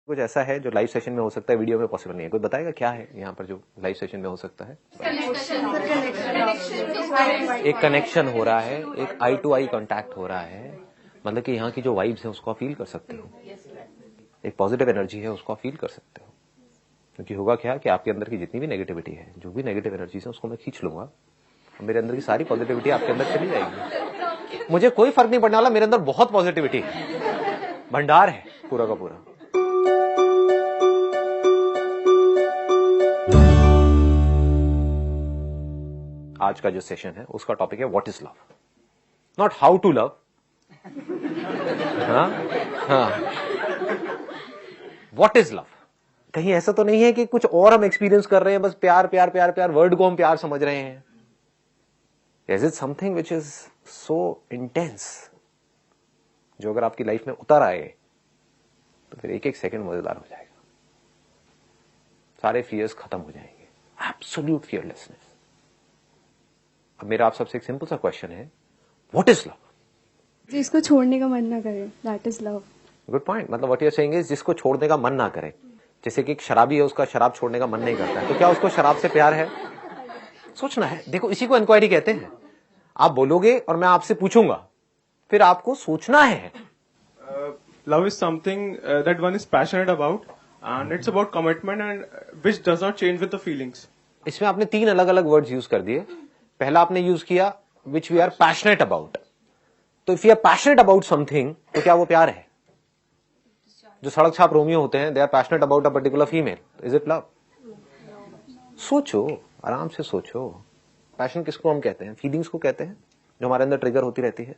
कुछ ऐसा है जो लाइव सेशन में हो सकता है, वीडियो में पॉसिबल नहीं है। कोई बताएगा क्या है यहाँ पर जो लाइव सेशन में हो सकता है? एक कनेक्शन हो रहा है, एक आई टू आई कांटेक्ट हो रहा है, मतलब कि यहाँ की जो वाइब्स है उसको आप फील कर सकते हो, एक पॉजिटिव एनर्जी है उसको आप फील कर सकते हो। क्योंकि होगा क्या कि आपके अंदर की जितनी भी नेगेटिविटी है, जो भी नेगेटिव एनर्जीज है उसको मैं खींच लूंगा और मेरे अंदर की सारी पॉजिटिविटी आपके अंदर चली जाएगी। मुझे कोई फर्क नहीं पड़ने वाला, मेरे अंदर बहुत पॉजिटिविटी है, भंडार है पूरा का पूरा। आज का जो सेशन है उसका टॉपिक है what is love, not how to love. What is love. कहीं ऐसा तो नहीं है कि कुछ और हम एक्सपीरियंस कर रहे हैं, बस प्यार प्यार प्यार प्यार, वर्ड को हम प्यार समझ रहे हैं। Is it something which is so intense, जो अगर आपकी लाइफ में उतर आए तो फिर एक एक सेकंड मजेदार हो जाएगा, सारे फियर्स खत्म हो जाएंगे, एब्सोल्यूट फियरलेसनेस। अब मेरा आप सबसे एक सिंपल सा क्वेश्चन है, व्हाट इज लव? जिसको छोड़ने का मन ना करे, that is love. Good point. मतलब what you are saying is जिसको छोड़ने का मन ना करे। जैसे कि एक शराबी है, उसका शराब छोड़ने का मन नहीं करता है, तो क्या उसको शराब से प्यार है? सोचना है। देखो, इसी को इंक्वायरी कहते हैं। आप बोलोगे और मैं आपसे पूछूंगा, फिर आपको सोचना है। Love is something that one is passionate about, and it's about commitment and which does not change with the feelings. इसमें आपने 3 अलग अलग वर्ड्स यूज कर दिए। पहला आपने यूज किया which we are passionate about. तो if you are passionate about something, तो क्या वो प्यार है? जो सड़क छाप रोमियो होते हैं, they are passionate about a particular female, is it love? सोचो, आराम से सोचो। पैशन किसको हम कहते हैं? फीलिंग्स को कहते हैं, जो हमारे अंदर ट्रिगर होती रहती है।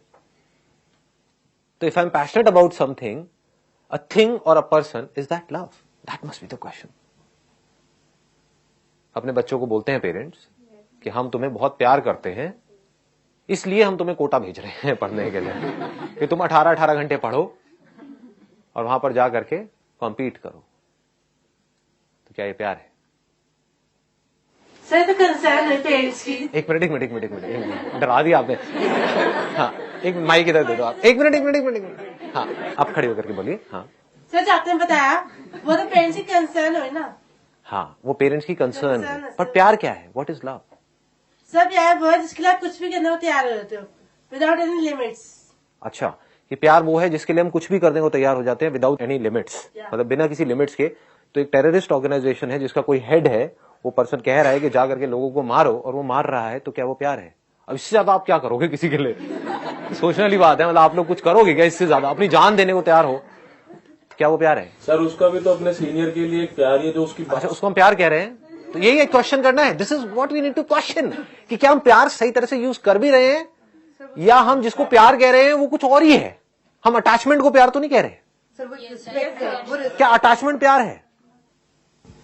तो if I am passionate about something, a thing और a person, is that love? That must be the question. अपने बच्चों को बोलते हैं पेरेंट्स कि हम तुम्हें बहुत प्यार करते हैं, इसलिए हम तुम्हें कोटा भेज रहे हैं पढ़ने के लिए, कि तुम 18-18 घंटे पढ़ो और वहां पर जा करके कॉम्पीट करो। तो क्या ये प्यार है? सर, तो कंसर्न है पेरेंट्स की। एक मिनट, डरा दिया आपने। हाँ, एक माइक इधर दे दो आप। एक मिनट। हाँ, आप खड़े होकर के बोलिए। हाँ सर, आपने बताया वो तो पेरेंट्स की कंसर्न हो ना। हाँ, वो पेरेंट्स की कंसर्न है, पर प्यार क्या है? What is love? सब यार वो है जिसके लिए आप कुछ भी करने को तैयार हो जाते हो, विदाउट एनी लिमिट्स। अच्छा, ये प्यार वो है जिसके लिए हम कुछ भी करने को तैयार हो जाते हैं विदाउट एनी लिमिट्स, मतलब बिना किसी लिमिट्स के। तो एक टेररिस्ट ऑर्गेनाइजेशन है जिसका कोई हेड है, वो पर्सन कह रहा है कि जा करके लोगों को मारो, और वो मार रहा है, तो क्या वो प्यार है? अब इससे ज्यादा आप क्या करोगे किसी के लिए? सोचने वाली बात है। मतलब आप लोग कुछ करोगे क्या इससे ज्यादा? अपनी जान देने को तैयार हो, क्या वो प्यार है? सर, उसका भी तो अपने सीनियर के लिए एक प्यार है जो उसकी। अच्छा, उसको हम प्यार कह रहे हैं, तो यही एक क्वेश्चन करना है। This is what we need to question, कि क्या हम प्यार सही तरह से यूज कर भी रहे हैं, या हम जिसको प्यार कह रहे हैं वो कुछ और ही है। हम अटैचमेंट को प्यार तो नहीं कह रहे। क्या अटैचमेंट प्यार है?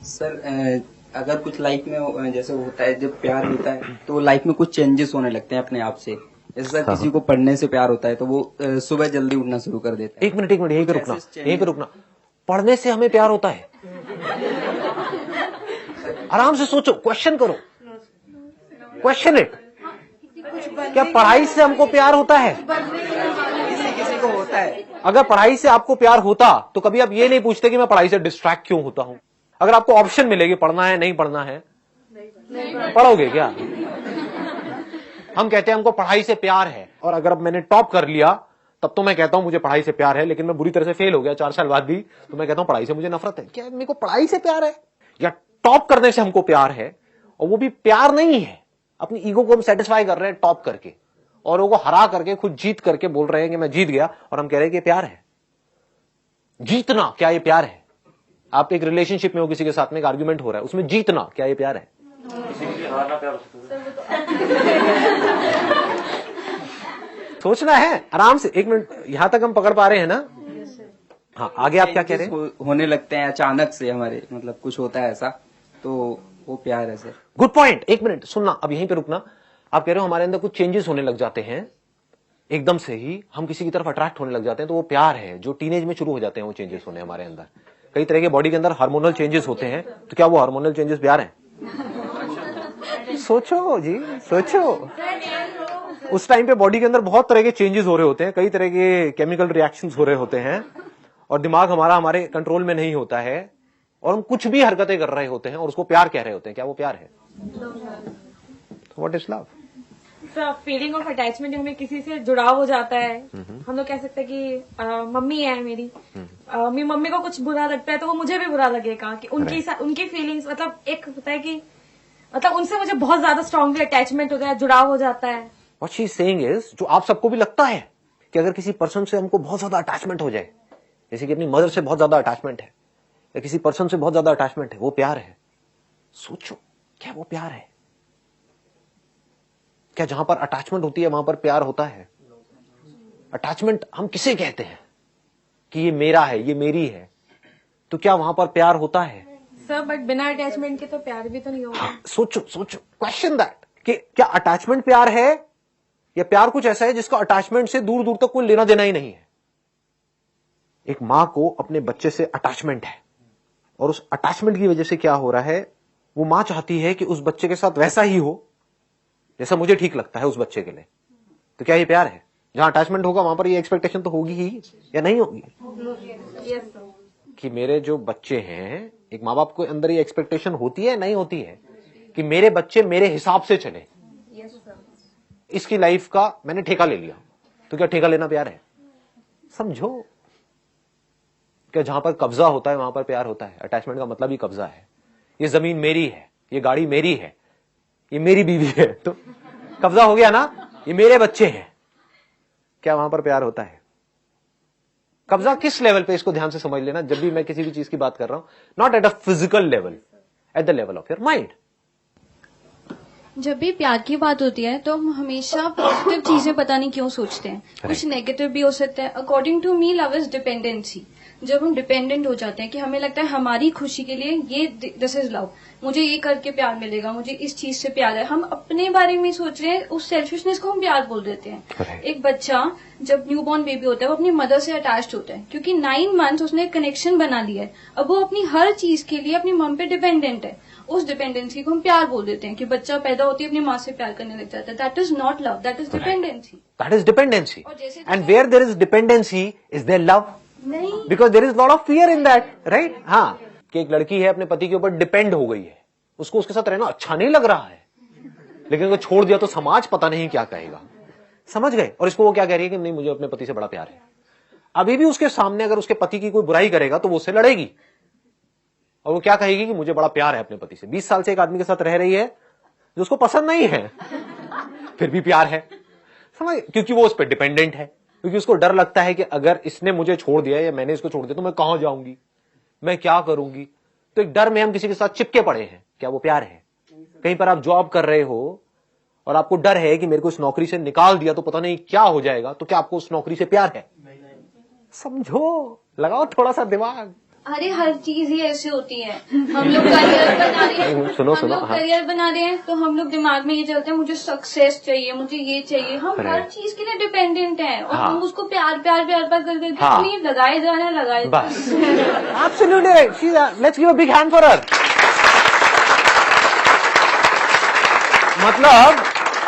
सर, अगर कुछ लाइफ में जैसे होता है, जब प्यार होता है तो लाइफ में कुछ चेंजेस होने लगते हैं अपने आप से। जैसे सर, किसी को पढ़ने से प्यार होता है तो वो सुबह जल्दी उठना शुरू कर देता है। एक मिनट, यहीं पे रुकना। पढ़ने से हमें प्यार होता है? आराम से सोचो, क्वेश्चन करो, क्वेश्चन इट। क्या पढ़ाई से हमको प्यार होता है? किसी को होता है। अगर पढ़ाई से आपको प्यार होता तो कभी आप ये नहीं पूछते कि मैं पढ़ाई से डिस्ट्रैक्ट क्यों होता हूं। अगर आपको ऑप्शन मिलेगी पढ़ना है नहीं पढ़ना है, पढ़ोगे क्या? हम कहते हैं हमको पढ़ाई से प्यार है, और अगर अब मैंने टॉप कर लिया तब तो मैं कहता हूं मुझे पढ़ाई से प्यार है, लेकिन मैं बुरी तरह से फेल हो गया 4 साल बाद भी, तो मैं कहता हूं पढ़ाई से मुझे नफरत है। क्या मेरे को पढ़ाई से प्यार है? या टॉप करने से हमको प्यार है, और वो भी प्यार नहीं है, अपनी ईगो को हम सेटिस्फाई कर रहे हैं टॉप करके, और वो हरा करके, खुद जीत करके बोल रहे हैं कि मैं जीत गया, और हम कह रहे हैं कि प्यार है। जीतना, क्या ये प्यार है? आप एक रिलेशनशिप में हो, किसी के साथ में एक आर्ग्यूमेंट हो रहा है, उसमें जीतना, क्या ये प्यार है? सोचना है आराम से। 1 मिनट, यहां तक हम पकड़ पा रहे हैं ना? हाँ, आगे आप क्या कह रहे हैं? होने लगते हैं अचानक से हमारे, मतलब कुछ होता है ऐसा, तो वो प्यार है सर। Good point. 1 मिनट सुनना, अब यहीं पे रुकना। आप कह रहे हो हमारे अंदर कुछ चेंजेस होने लग जाते हैं, एकदम से ही हम किसी की तरफ अट्रैक्ट होने लग जाते हैं, तो वो प्यार है। जो टीनेज में शुरू हो जाते हैं वो चेंजेस होने हमारे अंदर, कई तरह के बॉडी के अंदर हार्मोनल चेंजेस होते हैं, तो क्या वो हार्मोनल चेंजेस प्यार है? सोचो जी, सोचो। उस टाइम पे बॉडी के अंदर बहुत तरह के चेंजेस हो रहे होते हैं, कई तरह के केमिकल रिएक्शंस हो रहे होते हैं, और दिमाग हमारा हमारे कंट्रोल में नहीं होता है और हम कुछ भी हरकतें कर रहे होते हैं और उसको प्यार कह रहे होते हैं, क्या वो प्यार है? What is love? Feeling of attachment, हमें किसी से जुड़ाव हो जाता है। हम लोग कह सकते हैं कि मम्मी है मेरी, मम्मी को कुछ बुरा लगता है तो वो मुझे भी बुरा लगेगा कि उनकी फीलिंग्स, मतलब एक होता है कि मतलब उनसे मुझे बहुत ज्यादा स्ट्रांगली अटैचमेंट होता है, जुड़ाव हो जाता है। What she is saying is, जो आप सबको भी लगता है कि अगर किसी पर्सन से हमको बहुत ज्यादा अटैचमेंट हो जाए, जैसे कि अपनी मदर से बहुत ज्यादा अटैचमेंट है या किसी पर्सन से बहुत ज्यादा अटैचमेंट है, वो प्यार है? सोचो, क्या वो प्यार है? क्या जहां पर अटैचमेंट होती है वहां पर प्यार होता है? अटैचमेंट हम किसे कहते हैं कि ये मेरा है, ये मेरी है, तो क्या वहां पर प्यार होता है? सर बट बिना अटैचमेंट के तो प्यार भी तो नहीं होगा। सोचो सोचो, क्वेश्चन दैट कि क्या अटैचमेंट प्यार है या प्यार कुछ ऐसा है जिसका अटैचमेंट से दूर दूर तक कोई लेना देना ही नहीं है? एक मां को अपने बच्चे से अटैचमेंट है और उस अटैचमेंट की वजह से क्या हो रहा है, वो मां चाहती है कि उस बच्चे के साथ वैसा ही हो जैसा मुझे ठीक लगता है उस बच्चे के लिए। तो क्या ये प्यार है? जहां अटैचमेंट होगा वहां पर ये एक्सपेक्टेशन तो होगी ही या नहीं होगी? कि मेरे जो बच्चे हैं, एक माँ बाप के अंदर ये एक्सपेक्टेशन होती है नहीं होती है कि मेरे बच्चे मेरे हिसाब से चले। इसकी लाइफ का मैंने ठेका ले लिया, तो क्या ठेका लेना प्यार है? समझो, क्या जहां पर कब्जा होता है वहां पर प्यार होता है? अटैचमेंट का मतलब ही कब्जा है। ये जमीन मेरी है, ये गाड़ी मेरी है, ये मेरी बीवी है, तो कब्जा हो गया ना, ये मेरे बच्चे हैं, क्या वहां पर प्यार होता है? कब्जा किस लेवल पे, इसको ध्यान से समझ लेना जब भी मैं किसी भी चीज की बात कर रहा हूं, not at a physical level, at the level of your mind. जब भी प्यार की बात होती है तो हम हमेशा पॉजिटिव चीजें पता नहीं क्यों सोचते हैं, कुछ नेगेटिव भी हो सकता है। According to me love is dependency. जब हम डिपेंडेंट हो जाते हैं कि हमें लगता है हमारी खुशी के लिए ये दिस इज लव, मुझे ये करके प्यार मिलेगा, मुझे इस चीज से प्यार है, हम अपने बारे में सोच रहे हैं, उस सेल्फिशनेस को हम प्यार बोल देते हैं। एक बच्चा जब न्यूबॉर्न बेबी होता है वो अपनी मदर से अटैच्ड होता है क्योंकि 9 मंथ्स उसने कनेक्शन बना लिया है। अब वो अपनी हर चीज के लिए अपनी मम पे डिपेंडेंट है। उस डिपेंडेंसी को हम प्यार बोल देते हैं कि बच्चा पैदा होती है अपनी माँ से प्यार करने लग जाता है। That is not love, that is dependency. That is dependency. और जैसे and where there is dependency is there love? नहीं, because there is lot of fear in that, right? हाँ, कि एक लड़की है अपने पति के ऊपर डिपेंड हो गई है, उसको उसके साथ रहना अच्छा नहीं लग रहा है, लेकिन अगर छोड़ दिया तो समाज पता नहीं क्या कहेगा। समझ गए? और इसको वो क्या कह रही है कि नहीं, मुझे अपने पति से बड़ा प्यार है। अभी भी उसके सामने अगर उसके पति की कोई बुराई करेगा तो वो उससे लड़ेगी और वो क्या कहेगी कि मुझे बड़ा प्यार है अपने पति से। 20 साल से एक आदमी के साथ रह रही है जो उसको पसंद नहीं है, फिर भी प्यार है। समझ? क्योंकि वो उस पर डिपेंडेंट है, क्योंकि उसको डर लगता है कि अगर इसने मुझे छोड़ दिया या मैंने इसको छोड़ दिया तो मैं कहां जाऊंगी, मैं क्या करूंगी। तो एक डर में हम किसी के साथ चिपके पड़े हैं। क्या वो प्यार है? कहीं पर आप जॉब कर रहे हो और आपको डर है कि मेरे को इस नौकरी से निकाल दिया तो पता नहीं क्या हो जाएगा, तो क्या आपको उस नौकरी से प्यार है? समझो, लगाओ थोड़ा सा दिमाग। अरे हर चीज ही ऐसी होती है। हम लोग करियर बना रहे हैं, सुनो, हम लोग करियर बना रहे हैं तो हम लोग दिमाग में ये चलते हैं मुझे सक्सेस चाहिए, मुझे ये चाहिए। हम हर चीज के लिए डिपेंडेंट हैं और हम उसको प्यार प्यार प्यार प्यार कर करके अपनी लगाए जा रहे हैं, लगाए बस। Absolutely right. Let's give a big hand for her. मतलब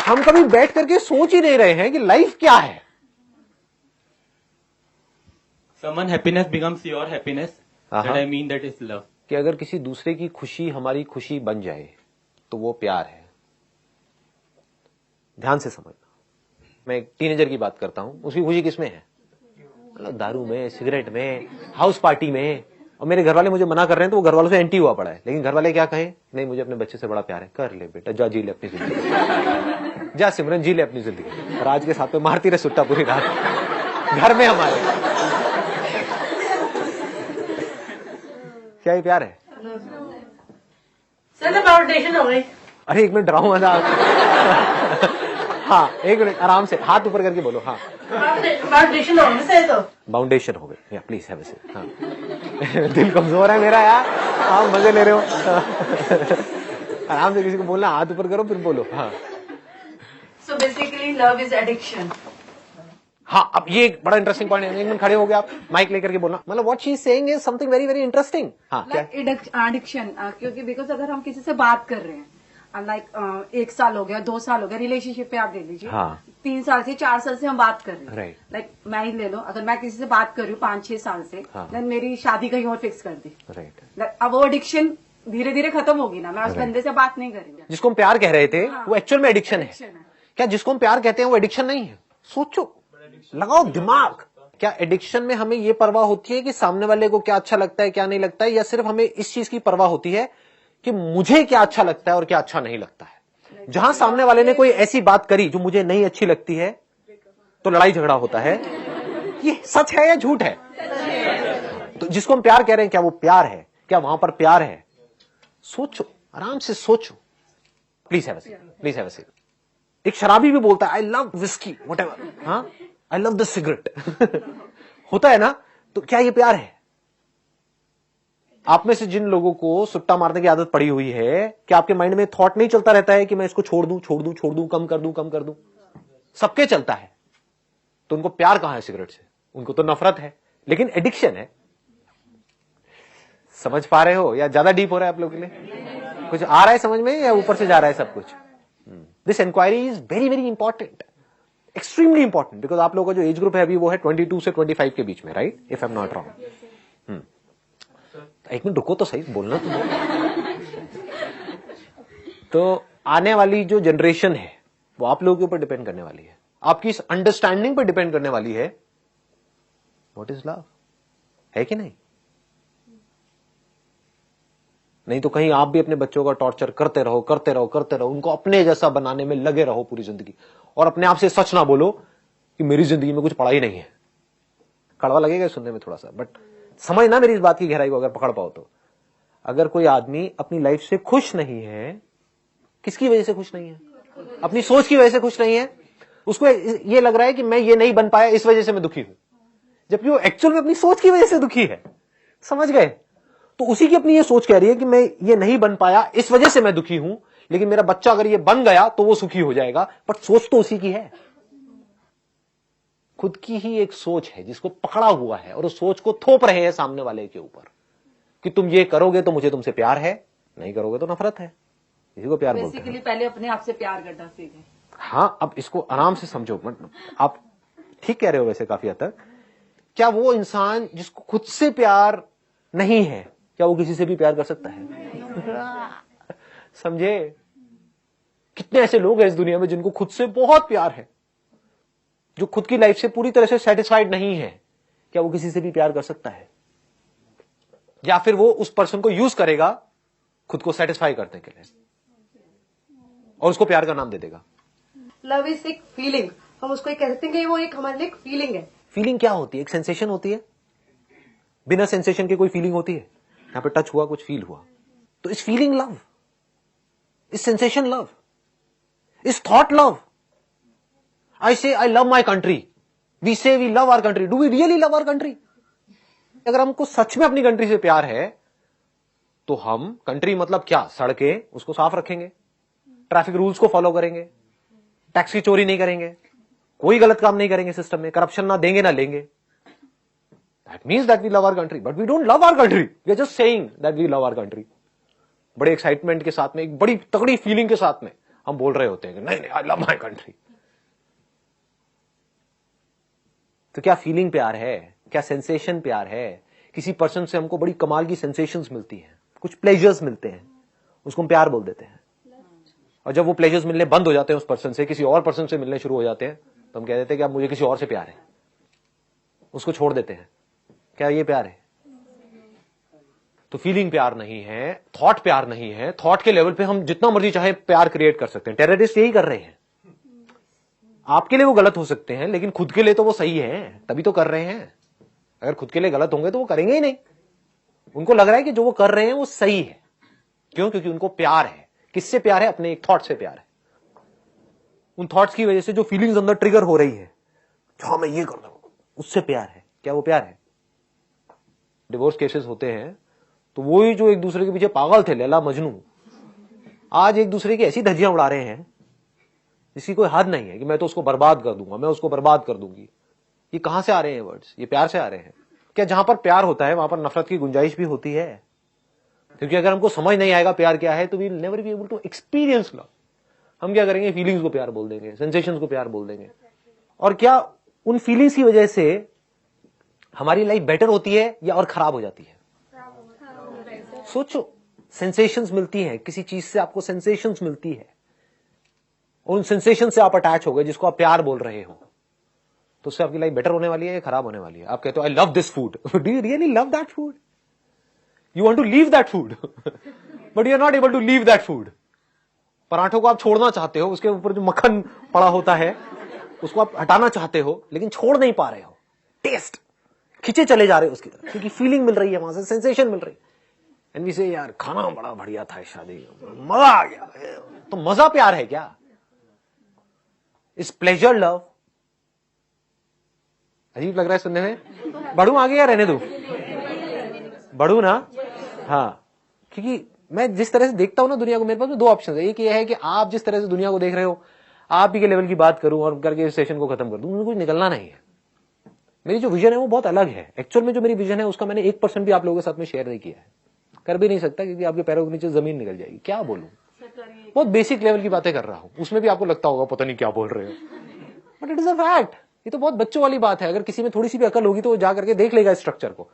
हम कभी बैठ करके सोच ही नहीं रहे हैं कि लाइफ क्या है। Someone happiness becomes your happiness. That I mean that is love. कि अगर किसी दूसरे की खुशी हमारी खुशी बन जाए तो वो प्यार है। ध्यान से समझना, मैं एक टीनेजर की बात करता हूं, उसकी खुशी किसमें है? मतलब दारू में, सिगरेट में, हाउस पार्टी में। और मेरे घर वाले मुझे मना कर रहे हैं तो वो घर वालों से एंटी हुआ पड़ा है, लेकिन घर वाले क्या कहें? नहीं, मुझे अपने बच्चे से बड़ा प्यार है। कर ले बेटा, जा जी ले अपनी जिंदगी, जा सिमरन जी ले अपनी जिंदगी। राज के साथ में मारती रहे सुट्टा पूरी रात घर में हमारे। क्या ये प्यार है? सर फाउंडेशन हो गई। अरे एक मिनट, डराओ मजाक। हाँ, एक मिनट, आराम से हाथ ऊपर करके बोलो। हाँ, फाउंडेशन हो गई सर। तो बाउंडेशन हो गई। या प्लीज हैव अ सीट। हाँ दिल कमजोर है मेरा यार, आप मजे ले रहे हो। आराम से किसी को बोलना, हाथ ऊपर करो फिर बोलो। हाँ, so basically love is addiction. हाँ, अब ये एक बड़ा इंटरेस्टिंग पॉइंट है। एक मिनट खड़े हो गए आप, माइक लेकर के बोलना। मतलब what she is saying is something very very interesting. हाँ, क्या एडिक्शन, क्योंकि बिकॉज अगर हम किसी से बात कर रहे हैं, लाइक 1 साल हो गया, 2 साल हो गया रिलेशनशिप पे, आप ले लीजिए। हाँ। 3 साल से 4 साल से हम बात कर रहे हैं। राइट। लाइक मैं ही ले लो, अगर मैं किसी से बात कर रही हूँ 5-6 साल से, हाँ। देन मेरी शादी कहीं और फिक्स कर दी। राइट। अब वो एडिक्शन धीरे धीरे खत्म होगी ना, मैं उस बंदे से बात नहीं करूंगी। जिसको हम प्यार कह रहे थे वो एक्चुअल में एडिक्शन है। Addiction है। क्या जिसको हम प्यार कहते हैं वो एडिक्शन नहीं है? सोचो, लगाओ दिमाग। क्या एडिक्शन में हमें ये परवाह होती है कि सामने वाले को क्या अच्छा लगता है क्या नहीं लगता है, या सिर्फ हमें इस चीज की परवाह होती है कि मुझे क्या अच्छा लगता है और क्या अच्छा नहीं लगता है? जहां सामने वाले ने कोई ऐसी बात करी जो मुझे नहीं अच्छी लगती है तो लड़ाई झगड़ा होता है। ये सच है या झूठ है? तो जिसको हम प्यार कह रहे हैं क्या वो प्यार है? क्या वहां पर प्यार है? सोचो, आराम से सोचो। Please have a seat, please have a seat. एक शराबी भी बोलता है आई लव विस्की व्हाटएवर, हाँ, आई लव द सिगरेट होता है ना? तो क्या ये प्यार है? आप में से जिन लोगों को सुट्टा मारने की आदत पड़ी हुई है, क्या आपके माइंड में थॉट नहीं चलता रहता है कि मैं इसको छोड़ दूं, कम कर दूं? सबके चलता है। तो उनको प्यार कहां है सिगरेट से? उनको तो नफरत है, लेकिन एडिक्शन है। समझ पा रहे हो या ज्यादा डीप हो रहा है आप लोगों के लिए? कुछ आ रहा है समझ में या ऊपर से जा रहा है सब कुछ? This inquiry is very very important, extremely important, because आप लोगों का जो एज ग्रुप है अभी वो है 22 से 25 के बीच में, right? If I am not wrong. एक मिनट रुको तो सही, बोलना तो तो आने वाली जो जनरेशन है वो आप लोगों के ऊपर डिपेंड करने वाली है, आपकी इस अंडरस्टैंडिंग पर डिपेंड करने वाली है व्हाट इज लव, है कि नहीं? नहीं तो कहीं आप भी अपने बच्चों का टॉर्चर करते रहो, उनको अपने जैसा बनाने में लगे रहो पूरी जिंदगी, और अपने आप से सच ना बोलो कि मेरी जिंदगी में कुछ पड़ा ही नहीं है। कड़वा लगेगा सुनने में थोड़ा सा, बट समझना मेरी इस बात की गहराई को अगर पकड़ पाओ तो। अगर कोई आदमी अपनी लाइफ से खुश नहीं है, किसकी वजह से खुश नहीं है? अपनी सोच की वजह से खुश नहीं है। उसको ये लग रहा है कि मैं ये नहीं बन पाया इस वजह से मैं दुखी हूं, जबकि वो एक्चुअल में अपनी सोच की वजह से दुखी है। समझ गए? तो उसी की अपनी ये सोच कह रही है कि मैं ये नहीं बन पाया इस वजह से मैं दुखी हूं, लेकिन मेरा बच्चा अगर ये बन गया तो वो सुखी हो जाएगा। बट सोच तो उसी की है, खुद की ही एक सोच है जिसको पकड़ा हुआ है, और उस सोच को थोप रहे हैं सामने वाले के ऊपर कि तुम ये करोगे तो मुझे तुमसे प्यार है, नहीं करोगे तो नफरत है। इसी को प्यार बोलते हैं। बेसिकली पहले अपने आप से प्यार करना सीखें। हाँ, अब इसको आराम से समझो। आप ठीक कह रहे हो वैसे काफी हद तक। क्या वो इंसान जिसको खुद से प्यार नहीं है, क्या वो किसी से भी प्यार कर सकता है? समझे? कितने ऐसे लोग हैं इस दुनिया में जिनको खुद से बहुत प्यार है, जो खुद की लाइफ से पूरी तरह से सेटिस्फाइड नहीं है। क्या वो किसी से भी प्यार कर सकता है? या फिर वो उस पर्सन को यूज करेगा खुद को सेटिस्फाई करने के लिए, और उसको प्यार का नाम दे देगा। लव इज एक फीलिंग, हम उसको कह सकते हैं कि वो एक हमारे लिए एक फीलिंग है। फीलिंग क्या होती है? एक सेंसेशन होती है। बिना सेंसेशन के कोई फीलिंग होती है? यहां पे टच हुआ, कुछ फील हुआ, तो इस फीलिंग लव, इस सेंसेशन लव, इस thought love. I say I love my country. We say we love our country. Do we really love our country? अगर हमको सच में अपनी कंट्री से प्यार है तो हम, कंट्री मतलब क्या, सड़कें, उसको साफ रखेंगे, ट्रैफिक रूल्स को फॉलो करेंगे, टैक्स की चोरी नहीं करेंगे, कोई गलत काम नहीं करेंगे सिस्टम में, करप्शन ना देंगे ना लेंगे। That means that we love our country, but we don't love our country. We are just saying that we love our country. बड़े एक्साइटमेंट के साथ में, एक बड़ी तगड़ी फीलिंग के साथ में हम बोल रहे होते हैं कि नहीं नहीं, आई लव माई कंट्री। तो क्या फीलिंग प्यार है? क्या सेंसेशन प्यार है? किसी पर्सन से हमको बड़ी कमाल की सेंसेशंस मिलती हैं, कुछ प्लेजर्स मिलते हैं, उसको हम प्यार बोल देते हैं। और जब वो प्लेजर्स मिलने बंद हो जाते हैं उस पर्सन से, किसी और पर्सन से मिलने शुरू हो जाते हैं, तो हम कह देते हैं कि अब मुझे किसी और से प्यार है, उसको छोड़ देते हैं। क्या ये प्यार है? तो फीलिंग प्यार नहीं है, थॉट प्यार नहीं है। थॉट के लेवल पे हम जितना मर्जी चाहे प्यार क्रिएट कर सकते हैं। टेररिस्ट यही कर रहे हैं। आपके लिए वो गलत हो सकते हैं, लेकिन खुद के लिए तो वो सही है, तभी तो कर रहे हैं। अगर खुद के लिए गलत होंगे तो वो करेंगे ही नहीं। उनको लग रहा है कि जो वो कर रहे हैं वो सही है। क्यों? क्योंकि उनको प्यार है। किससे प्यार है? अपने एक थॉट से प्यार है। उन थॉट्स की वजह से जो फीलिंग्स अंदर ट्रिगर हो रही है, हाँ मैं ये कर रहा हूं, उससे प्यार है। क्या वो प्यार है? डिवोर्स केसेस होते हैं तो वही जो एक दूसरे के पीछे पागल थे, लैला मजनू, आज एक दूसरे की ऐसी धज्जियां उड़ा रहे हैं जिसकी कोई हद नहीं है कि मैं तो उसको बर्बाद कर दूंगा, मैं उसको बर्बाद कर दूंगी। ये कहां से आ रहे हैं वर्ड्स? ये प्यार से आ रहे हैं। क्या जहां पर प्यार होता है वहां पर नफरत की गुंजाइश भी होती है? क्योंकि अगर हमको समझ नहीं आएगा प्यार क्या है तो we will never be able to experience love. हम क्या करेंगे, फीलिंग्स को प्यार बोल देंगे, सेंसेशंस को प्यार बोल देंगे। और क्या उन फीलिंग्स की वजह से हमारी लाइफ बेटर होती है या और खराब हो जाती है? सोचो, सेंसेशंस मिलती हैं, किसी चीज से आपको सेंसेशंस मिलती है, उन सेंसेशन से आप अटैच हो गए जिसको आप प्यार बोल रहे हो, तो उससे आपकी लाइफ बेटर होने वाली है या खराब होने वाली है? आप कहते हो I love this food, do you really love that food? You want to leave that food but you are not able to leave that food. पराठों को आप छोड़ना चाहते हो, उसके ऊपर जो मक्खन पड़ा होता है उसको आप हटाना चाहते हो, लेकिन छोड़ नहीं पा रहे हो। टेस्ट खींचे चले जा रहे हो उसकी तरफ, क्योंकि फीलिंग मिल रही है, वहां से सेंसेशन मिल रही है। एंड वी से यार खाना बड़ा बढ़िया था इस शादी में, मजा आ गया। तो मजा प्यार है क्या? इस प्लेजर लव? अजीब लग रहा है सुनने में। बढ़ू आगे या रहने दो? बढ़ू ना? हाँ, क्योंकि मैं जिस तरह से देखता हूं ना दुनिया को, मेरे पास दो ऑप्शन है। एक ये है कि आप जिस तरह से दुनिया को देख रहे हो, आप ही के लेवल की बात करूं और करके इस सेशन को खत्म कर दूं, मुझे कुछ निकलना नहीं है। मेरी जो विजन है वो बहुत अलग है। एक्चुअल में जो मेरी विजन है उसका मैंने 1% भी आप लोगों के साथ में शेयर नहीं किया है, कर भी नहीं सकता, क्योंकि आपके पैरों के नीचे जमीन निकल जाएगी। क्या बोलूं, बहुत बेसिक लेवल की बातें कर रहा हूं, उसमें भी आपको लगता होगा पता नहीं क्या बोल रहे हो, but it is a fact. ये तो बहुत बच्चों वाली बात है। अगर किसी में थोड़ी सी भी अकल होगी तो वो जा करके देख लेगा स्ट्रक्चर को।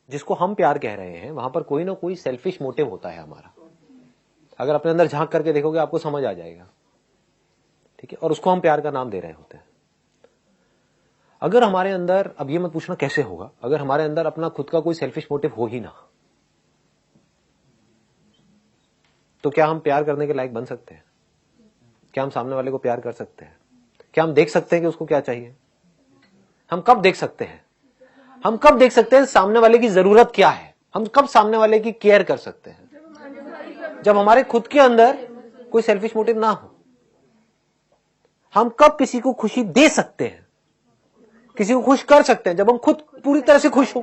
जिसको हम प्यार कह रहे हैं वहां पर कोई ना कोई सेल्फिश मोटिव होता है हमारा। अगर अपने अंदर झांक करके देखोगे आपको समझ आ जाएगा, ठीक है? और उसको हम प्यार का नाम दे रहे होते हैं। अगर हमारे अंदर, अब ये मत पूछना कैसे होगा, अगर हमारे अंदर अपना खुद का कोई सेल्फिश मोटिव हो ही ना, तो क्या हम प्यार करने के लायक बन सकते हैं? क्या हम सामने वाले को प्यार कर सकते हैं? क्या हम देख सकते हैं कि उसको क्या चाहिए? हम कब देख सकते हैं? हम कब देख सकते हैं सामने वाले की जरूरत क्या है? हम कब सामने वाले की केयर कर सकते हैं? जब हमारे खुद के अंदर कोई सेल्फिश मोटिव ना हो। हम कब किसी को खुशी दे सकते हैं, किसी को खुश कर सकते हैं? जब हम खुद पूरी तरह से खुश हो।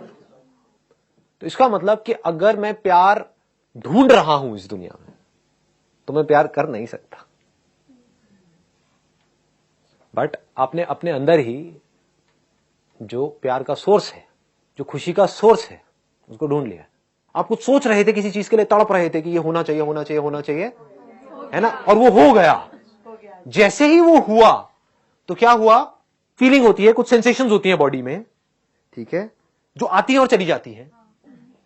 तो इसका मतलब कि अगर मैं प्यार ढूंढ रहा हूं इस दुनिया में तो मैं प्यार कर नहीं सकता। बट आपने अपने अंदर ही जो प्यार का सोर्स है, जो खुशी का सोर्स है, उसको ढूंढ लिया। आप कुछ सोच रहे थे, किसी चीज के लिए तड़प रहे थे कि ये होना चाहिए, होना चाहिए, होना चाहिए, है ना? और वो हो गया। जैसे ही वो हुआ तो क्या हुआ? फीलिंग होती है, कुछ सेंसेशंस होती हैं बॉडी में, ठीक है, जो आती है और चली जाती है।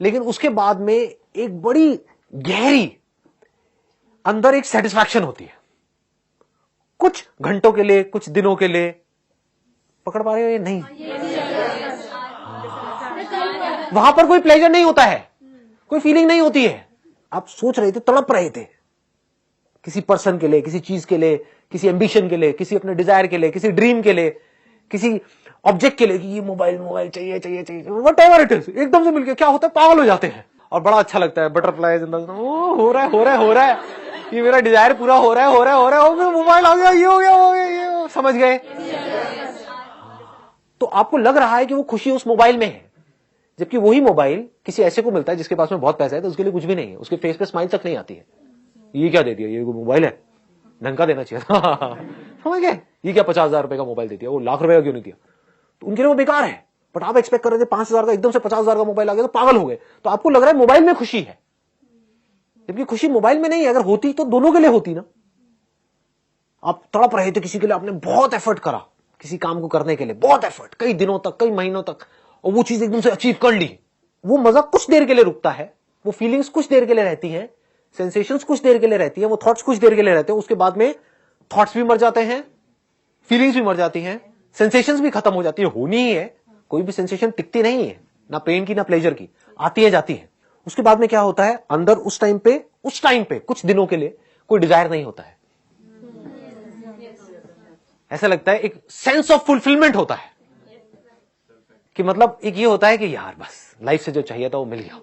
लेकिन उसके बाद में एक बड़ी गहरी अंदर एक सेटिस्फैक्शन होती है, कुछ घंटों के लिए, कुछ दिनों के लिए। पकड़ पा रहे हो? ये नहीं, वहां पर कोई प्लेजर नहीं होता है, कोई फीलिंग नहीं होती है। आप सोच रहे थे, तड़प रहे थे किसी पर्सन के लिए, किसी चीज के लिए, किसी एम्बिशन के लिए, किसी अपने डिजायर के लिए, किसी ड्रीम के लिए, किसी ऑब्जेक्ट के लिए कि ये मोबाइल चाहिए चाहिए चाहिए, व्हाटएवर इट इज। एकदम से मिलके क्या होता है, पागल हो जाते हैं और बड़ा अच्छा लगता है। बटरफ्लाई हो रहा है, हो रहा है, हो रहा है, ये मेरा डिजायर पूरा हो रहा है, हो रहा है, हो रहा है, मोबाइल आ गया, ये हो गया, हो गया, ये समझ गए? तो आपको लग रहा है कि वो खुशी उस मोबाइल में है, जबकि वही मोबाइल किसी ऐसे को मिलता है जिसके पास में बहुत पैसा है तो उसके लिए कुछ भी नहीं है, उसके फेस पे स्माइल तक नहीं आती है। ये क्या दे दिया, ये मोबाइल है, ढंग का देना चाहिए था। समझ गए? ये क्या 50,000 रुपए का मोबाइल दे दिया, वो लाख रुपए का क्यों नहीं दिया? तो उनके लिए वो बेकार है। बट आप एक्सपेक्ट कर रहे थे 5,000 का, एकदम से 50,000 का मोबाइल आ गया तो पागल हो गए। तो आपको लग रहा है मोबाइल में खुशी है, जबकि खुशी मोबाइल में नहीं है। अगर होती तो दोनों के लिए होती ना। आप तड़प रहे थे किसी के लिए, आपने बहुत एफर्ट करा किसी काम को करने के लिए, बहुत एफर्ट, कई दिनों तक, कई महीनों तक, और वो चीज एकदम से अचीव कर ली। वो मजा कुछ देर के लिए रुकता है, वो फीलिंग्स कुछ देर के लिए रहती हैं, सेंसेशंस कुछ देर के लिए रहती है, वो थॉट्स कुछ देर के लिए रहते हैं। उसके बाद में थॉट्स भी मर जाते हैं, फीलिंग्स भी मर जाती हैं, सेंसेशंस भी खत्म हो जाती है। होनी ही है, कोई भी सेंसेशन टिकती नहीं है, ना पेन की ना प्लेजर की, आती है जाती है। उसके बाद में क्या होता है, अंदर उस टाइम पे कुछ दिनों के लिए कोई डिजायर नहीं होता है। ऐसा लगता है, एक सेंस ऑफ फुलफिलमेंट होता है कि मतलब एक ये होता है कि यार बस लाइफ से जो चाहिए था वो मिल गया।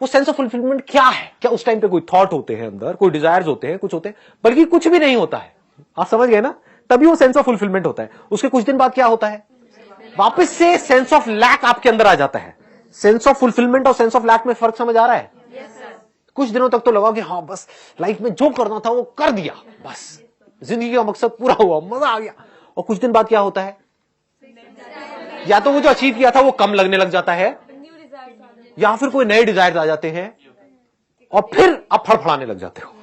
वो सेंस ऑफ फुलफिलमेंट क्या है? क्या उस टाइम पे कोई थॉट होते हैं अंदर, कोई डिजायर्स होते हैं, कुछ होते हैं? बल्कि कुछ भी नहीं होता है। आप समझ गए ना? तभी वो सेंस ऑफ फुलफिलमेंट होता है। उसके कुछ दिन बाद क्या होता है, वापस से सेंस ऑफ लैक आपके अंदर आ जाता है। सेंस ऑफ फुलफिलमेंट और सेंस ऑफ लैक में फर्क समझ आ रहा है? कुछ दिनों तक तो लगा कि हाँ बस लाइफ में जो करना था वो कर दिया, बस जिंदगी का मकसद पूरा हुआ, मजा आ गया। और कुछ दिन बाद क्या होता है, या तो वो जो अचीव किया था वो कम लगने लग जाता है, या फिर कोई नए डिजायर आ जाते हैं, और फिर आप फड़फड़ाने लग जाते हो,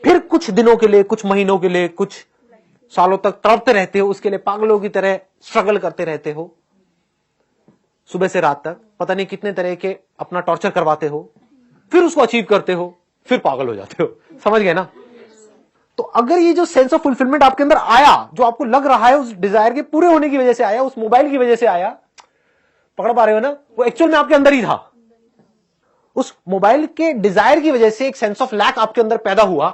फिर कुछ दिनों के लिए, कुछ महीनों के लिए, कुछ सालों तक तड़पते रहते हो, उसके लिए पागलों की तरह स्ट्रगल करते रहते हो, सुबह से रात तक पता नहीं कितने तरह के अपना टॉर्चर करवाते हो, फिर उसको अचीव करते हो, फिर पागल हो जाते हो। समझ गए ना? तो अगर ये जो सेंस ऑफ फुलफिलमेंट आपके अंदर आया, जो आपको लग रहा है उस डिजायर के पूरे होने की वजह से आया, उस मोबाइल की वजह से आया, पकड़ पा रहे हो ना? वो एक्चुअल में आपके अंदर ही था। उस मोबाइल के डिजायर की वजह से एक सेंस ऑफ लैक आपके अंदर पैदा हुआ।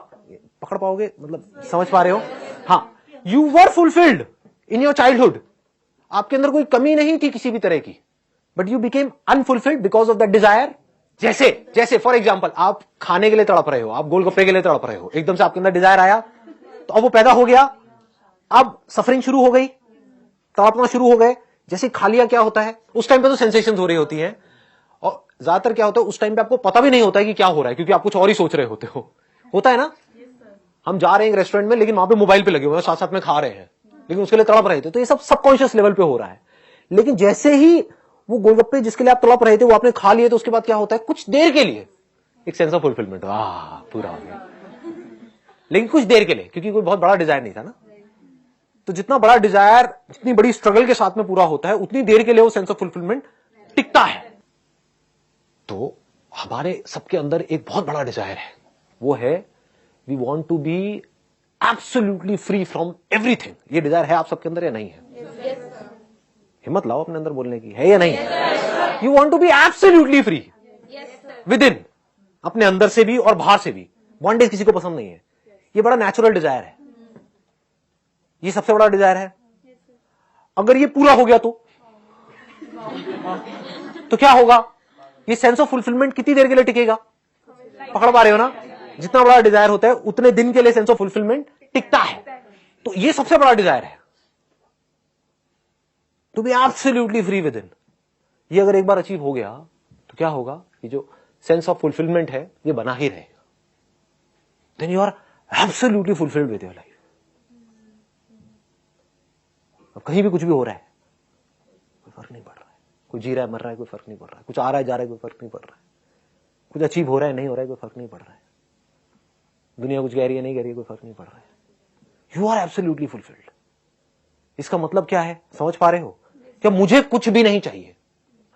पकड़ पाओगे? मतलब समझ पा रहे हो? हाँ, you were fulfilled in your childhood. आपके अंदर कोई कमी नहीं थी किसी भी तरह की, but you became unfulfilled because of that desire. जैसे फॉर एग्जाम्पल, आप खाने के लिए तड़प रहे हो, आप गोलगप्पे के लिए तड़प रहे हो, एकदम से आपके अंदर डिजायर आया, तो अब वो पैदा हो गया, अब सफरिंग शुरू हो गई, तड़पना शुरू हो गए। जैसे खा लिया, क्या होता है उस टाइम पे? तो सेंसेशन हो रही होती है, और ज्यादातर क्या होता है उस टाइम पे आपको पता भी नहीं होता है कि क्या हो रहा है, क्योंकि आप कुछ और ही सोच रहे होते हो। होता है ना? हम जा रहे हैं एक रेस्टोरेंट में, लेकिन वहां पे मोबाइल पे लगे हुए हैं, साथ साथ में खा रहे हैं, लेकिन उसके लिए तड़प रहे थे। तो ये सब सबकॉन्शियस लेवल पे हो रहा है। लेकिन जैसे ही वो गोलगप्पे जिसके लिए आप तड़प रहे थे वो आपने खा लिए, तो उसके बाद क्या होता है? कुछ देर के लिए एक सेंस ऑफ फुलफिलमेंट, पूरा हो गया, लेकिन कुछ देर के लिए, क्योंकि कोई बहुत बड़ा डिजायर नहीं था ना। तो जितना बड़ा डिजायर, जितनी बड़ी स्ट्रगल के साथ में पूरा होता है, उतनी देर के लिए वो सेंस ऑफ फुलफिलमेंट टिकता है। तो हमारे सबके अंदर एक बहुत बड़ा डिजायर है, वो है we want to be absolutely free from everything. ये डिजायर है आप सबके अंदर या नहीं है? हिम्मत लाओ अपने अंदर बोलने की, है या नहीं है? You want to be absolutely free within, अपने अंदर से भी और बाहर से भी। बॉन्डेज किसी को पसंद नहीं है। ये बड़ा नेचुरल डिजायर है, ये सबसे बड़ा डिजायर है। अगर ये पूरा हो गया तो क्या होगा? ये सेंस ऑफ फुलफिलमेंट कितनी देर के लिए टिकेगा? पकड़ पा रहे हो ना? जितना बड़ा डिजायर होता है उतने दिन के लिए सेंस ऑफ फुलफिलमेंट टिकता है। तो ये सबसे बड़ा डिजायर है, to be absolutely free within. ये अगर एक बार अचीव हो गया तो क्या होगा? ये जो सेंस ऑफ फुलफिलमेंट है ये बना ही रहेगा। Then you are absolutely fulfilled with your life. अब कहीं भी कुछ भी हो रहा है, कोई फर्क नहीं पड़ रहा है। कोई जी रहा है, मर रहा है, कोई फर्क नहीं पड़ रहा है। कुछ आ रहा है, जा रहा है, कोई फर्क नहीं पड़ रहा है। कुछ अचीव हो रहा है, नहीं हो रहा है, कोई फर्क नहीं पड़ रहा है। दुनिया कुछ कह रही है, नहीं कह रही है, कोई फर्क नहीं पड़ रहा है। You are absolutely fulfilled. इसका मतलब क्या है? समझ पा रहे हो? क्या मुझे कुछ भी नहीं चाहिए।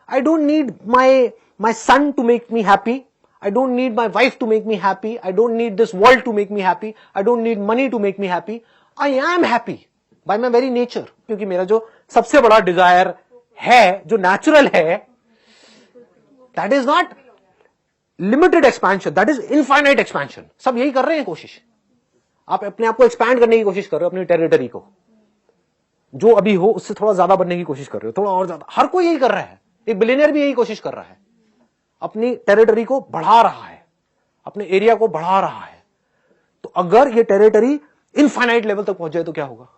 I don't need my son to make me happy, I don't need my wife to make me happy. I don't need this world to make me happy. I don't need money to make me happy. I am happy by my very nature. क्योंकि मेरा जो सबसे बड़ा desire है, जो natural है, that is not limited expansion, that is infinite expansion. सब यही कर रहे हैं कोशिश। आप अपने आप को एक्सपैंड करने की कोशिश कर रहे हो, अपनी टेरिटरी को, जो अभी हो उससे थोड़ा ज्यादा बनने की कोशिश कर रहे हो, थोड़ा और ज्यादा। हर कोई यही कर रहा है। एक बिलियनियर भी यही कोशिश कर रहा है, अपनी टेरिटरी को बढ़ा रहा है, अपने एरिया को बढ़ा रहा है। तो अगर ये टेरिटरी इनफाइनाइट लेवल तक पहुंच जाए तो क्या होगा?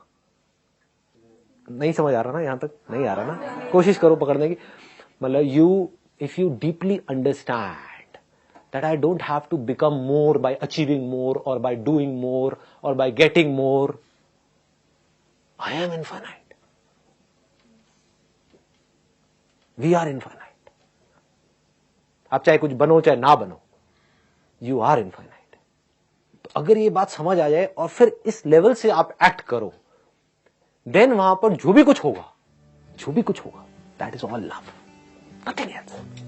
नहीं समझ आ रहा ना? यहां तक नहीं आ रहा ना? कोशिश करो पकड़ने की। मतलब if you deeply understand that I don't have to become more by achieving more और बाय डूइंग मोर और by getting more, I am infinite, we are infinite. आप चाहे कुछ बनो चाहे ना बनो, यू आर इनफाइनाइट। तो अगर ये बात समझ आ जाए और फिर इस लेवल से आप एक्ट करो, देन वहां पर जो भी कुछ होगा, that is all love, nothing else.